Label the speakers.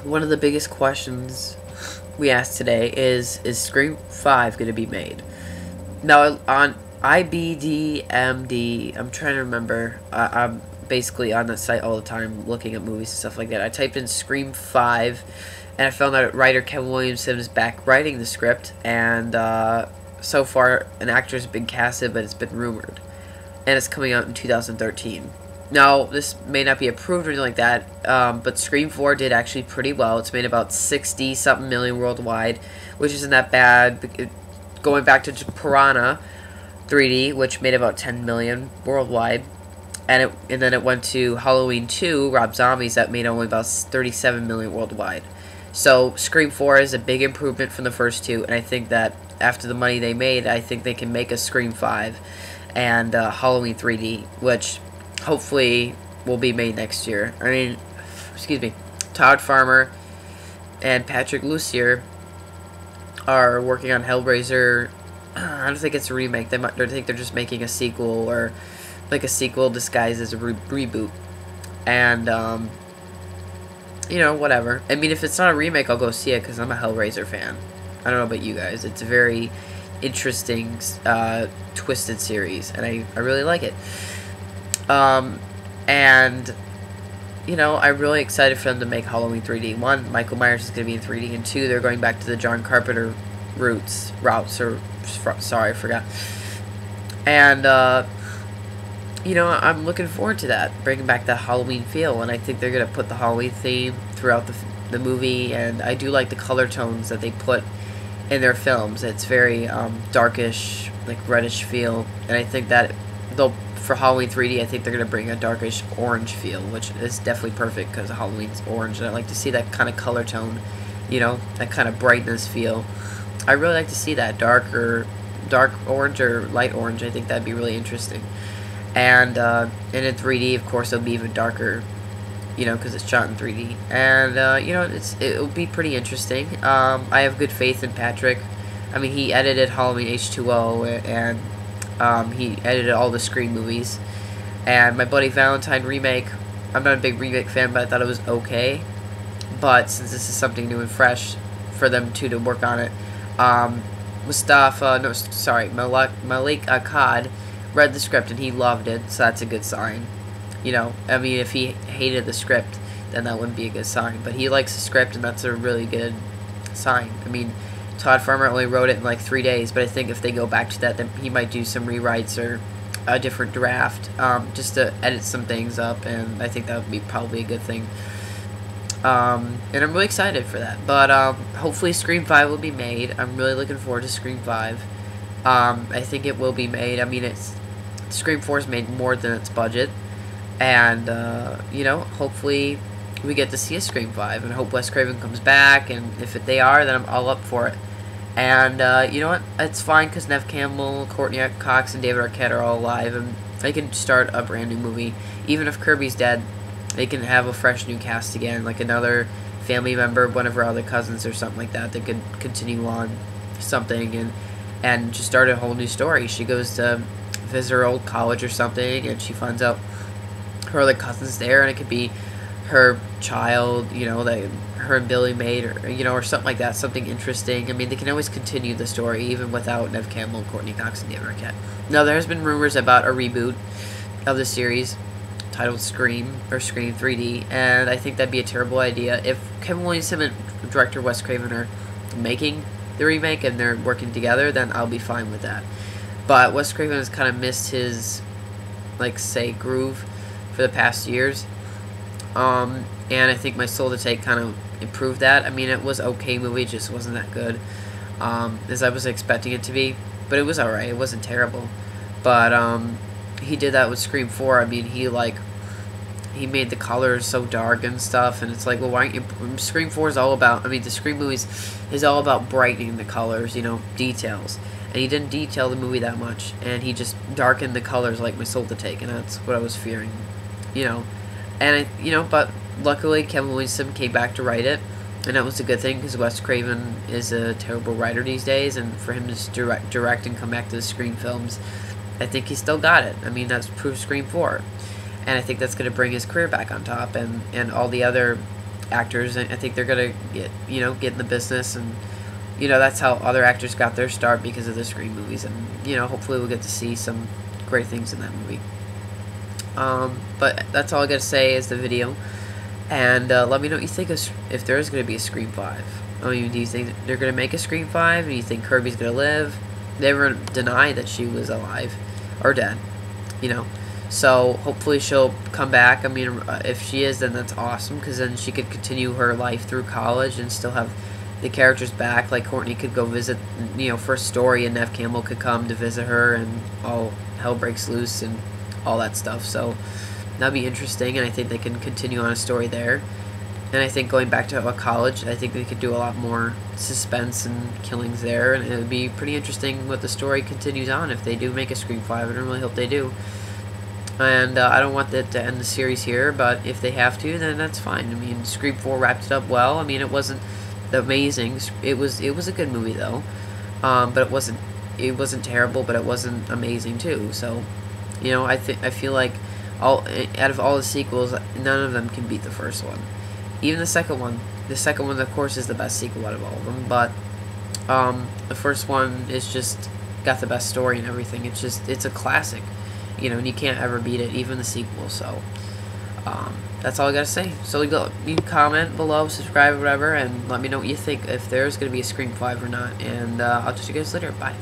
Speaker 1: One of the biggest questions we asked today is Scream 5 going to be made? Now, on IBDMD, I'm trying to remember, I'm basically on the site all the time looking at movies and stuff like that. I typed in Scream 5, and I found that writer Kevin Williamson is back writing the script, and so far an actor has been casted, but it's been rumored. And it's coming out in 2013. Now, this may not be approved or anything like that, but Scream 4 did actually pretty well. It's made about 60-something million worldwide, which isn't that bad. Going back to Piranha 3D, which made about 10 million worldwide, and then it went to Halloween 2, Rob Zombie's, that made only about 37 million worldwide. So Scream 4 is a big improvement from the first two, and I think that after the money they made, I think they can make a Scream 5 and Halloween 3D, which hopefully will be made next year. I mean, excuse me, Todd Farmer and Patrick Lussier are working on Hellraiser. I don't think it's a remake. I think they're just making a sequel, or like a sequel disguised as a reboot. And you know, whatever. I mean, if it's not a remake, I'll go see it because I'm a Hellraiser fan. I don't know about you guys. It's a very interesting, twisted series, and I really like it. And you know, I'm really excited for them to make Halloween 3D. One, Michael Myers is going to be in 3D, and two, they're going back to the John Carpenter routes, or sorry, I forgot. And you know, I'm looking forward to that, bringing back that Halloween feel, and I think they're going to put the Halloween theme throughout the movie, and I do like the color tones that they put in their films. It's very darkish, like reddish feel, and I think that for Halloween 3D, I think they're going to bring a darkish orange feel, which is definitely perfect because Halloween's orange, and I like to see that kind of color tone, you know, that kind of brightness feel. I really like to see that dark orange or light orange. I think that'd be really interesting. And in 3D, of course, it'll be even darker, you know, because it's shot in 3D. And, you know, it'll be pretty interesting. I have good faith in Patrick. I mean, he edited Halloween H2O, and he edited all the Scream movies. And my Bloody Valentine remake, I'm not a big remake fan, but I thought it was okay. But since this is something new and fresh for them to work on it, Malik Akkad read the script and he loved it, so that's a good sign. You know, I mean, if he hated the script, then that wouldn't be a good sign. But he likes the script, and that's a really good sign. I mean, Todd Farmer only wrote it in like 3 days, but I think if they go back to that, then he might do some rewrites or a different draft, just to edit some things up, and I think that would be probably a good thing. And I'm really excited for that. But hopefully Scream 5 will be made. I'm really looking forward to Scream 5. I think it will be made. I mean, Scream 4's made more than its budget. And, you know, hopefully we get to see a Scream 5. And I hope Wes Craven comes back. And if they are, then I'm all up for it. And, you know what? It's fine because Neve Campbell, Courtney Cox, and David Arquette are all alive. And they can start a brand new movie. Even if Kirby's dead, they can have a fresh new cast again. Like another family member, one of her other cousins or something like that. They could continue on something and just start a whole new story. She goes to visit her old college or something, and she finds out her other cousin's there, and it could be her child, you know, that her and Billy made, or, you know, or something like that, something interesting. I mean, they can always continue the story, even without Neve Campbell, Courtney Cox, and David Arquette. Now, there's been rumors about a reboot of the series titled Scream, or Scream 3D, and I think that'd be a terrible idea. If Kevin Williamson and director Wes Craven are making the remake and they're working together, then I'll be fine with that. But Wes Craven has kind of missed his, like, say, groove for the past years. And I think My Soul to Take kind of improved that. I mean, it was okay movie, just wasn't that good as I was expecting it to be. But it was alright. It wasn't terrible. But he did that with Scream 4. I mean, he made the colors so dark and stuff, and it's like, well, why aren't you... Scream 4 is all about... I mean, the Scream movies is all about brightening the colors, you know, details. And he didn't detail the movie that much, and he just darkened the colors like My Soul to Take, and that's what I was fearing, you know. And, you know, but luckily Kevin Williamson came back to write it, and that was a good thing, because Wes Craven is a terrible writer these days, and for him to direct and come back to the Scream films, I think he still got it. I mean, that's proof Scream 4. and I think that's going to bring his career back on top, and all the other actors. I think they're going to get in the business, and that's how other actors got their start, because of the Scream movies, and hopefully we'll get to see some great things in that movie. But that's all I got to say is the video, and let me know what you think if there is going to be a Scream 5. I mean, do you think they're going to make a Scream 5? Do you think Kirby's going to live? They never denied that she was alive or dead, So hopefully she'll come back. I mean, if she is, then that's awesome, because then she could continue her life through college and still have the characters back. Like Courtney could go visit, for a story, and Neve Campbell could come to visit her, and all hell breaks loose and all that stuff. So that'd be interesting, and I think they can continue on a story there. And I think going back to a college, I think they could do a lot more suspense and killings there, and it would be pretty interesting what the story continues on if they do make a Scream 5. I don't really hope they do. And I don't want that to end the series here, but if they have to, then that's fine. I mean, Scream 4 wrapped it up well. I mean, it wasn't amazing. It was a good movie though, but it wasn't terrible, but it wasn't amazing too. So, I feel like out of all the sequels, none of them can beat the first one. Even the second one. The second one, of course, is the best sequel out of all of them, but the first one is just got the best story and everything. It's a classic, and you can't ever beat it, even the sequel. So that's all I gotta say. So you can comment below, subscribe, or whatever, and let me know what you think, if there's gonna be a Scream 5 or not. And I'll talk to you guys later. Bye.